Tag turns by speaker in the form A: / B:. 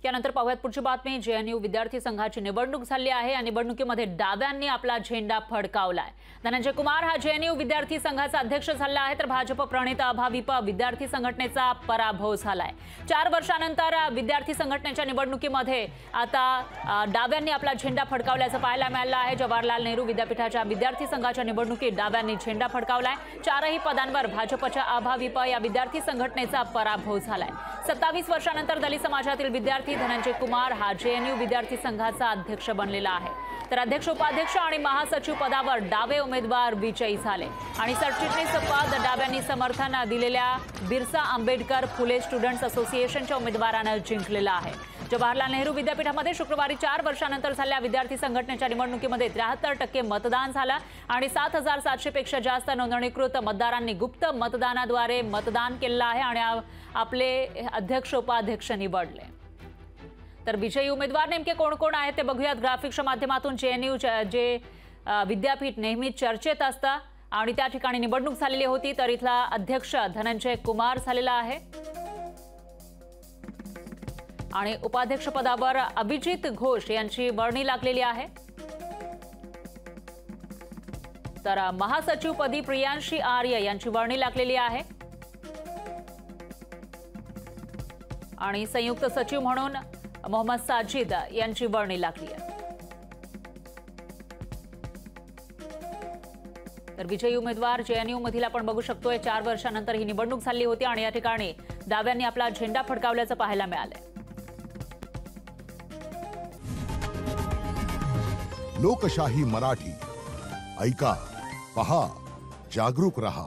A: त्यानंतर पाहूयात पुढची बातमी। जेएनयू विद्यार्थी संघाची निवडणूक झाली आहे आणि निवडणुकीमध्ये डाव्यांनी आपला झेंडा फडकावलाय। धनंजय कुमार हा जेएनयू विद्यार्थी संघाचा अध्यक्ष झाला आहे, तर भाजप प्रणित अभाविप विद्यार्थी संघटनेचा पराभव झालाय। 4 वर्षांनंतर विद्यार्थी संघटनेच्या निवडणुकीमध्ये आता डाव्यांनी आपला झेंडा फडकावल्याचं पाहायला मिळालं आहे। जवाहरलाल नेहरू विद्यापीठाच्या विद्यार्थी संघाच्या निवडणुकीत डाव्यांनी झेंडा फडकावलाय। 4ही पदांवर भाजपच्या अभाविप या विद्यार्थी संघटनेचा पराभव झालाय। 27 वर्षांनंतर दलित समाजातील विद्यार्थी धनंजय कुमार हा जेएनयू विद्यार्थी संघाचा अध्यक्ष बनलेला आहे, तर अध्यक्ष उपाध्यक्ष आणि महासचिव पदावर डावे उमेदवार विजयी झाले आणि सरचिटणीस पद डाव्यांनी समर्थन दिलेल्या बिरसा आंबेडकर फुले स्टुडंट्स असोसिएशनच्या उमेदवारांना जिंकलेला आहे। जवाहरलाल नेहरू विद्यापीठामध्ये शुक्रवारी 4 वर्षांनंतर झालेल्या विद्यार्थी संघटनेच्या निवडणुकीमध्ये 73% मतदान झालं आणि 7,700 पेक्षा जास्त नोंदणीकृत मतदारांनी गुप्त मतदानाद्वारे मतदान केलं आहे आणि आपले अध्यक्ष उपाध्यक्ष निवडले। तर विजयी उमेदवार नेमके कोण कोण आहेत ते बघूयात ग्राफिक्सच्या माध्यमातून। जेएनयू जे विद्यापीठ नेहमी चर्चेत असतं आणि त्या ठिकाणी निवडणूक झालेली होती, तर इथला अध्यक्ष धनंजय कुमार झालेला आहे आणि उपाध्यक्ष पदावर अभिजित घोष यांची वर्णी लागलेली आहे, तर महासचिवपदी प्रियांशी आर्य यांची वर्णी लागलेली आहे आणि संयुक्त सचिव म्हणून मोहम्मद साजिद यांची वर्णी लागली आहे। तर विजयी उमेदवार जेएनयू मधील आपण बघू शकतोय। 4 वर्षांनंतर ही निवडणूक झाली होती आणि या ठिकाणी डाव्यांनी आपला झेंडा फडकावल्याचं पाहायला मिळालंय।
B: लोकशाही मराठी ऐका, पहा, जागरूक रहा।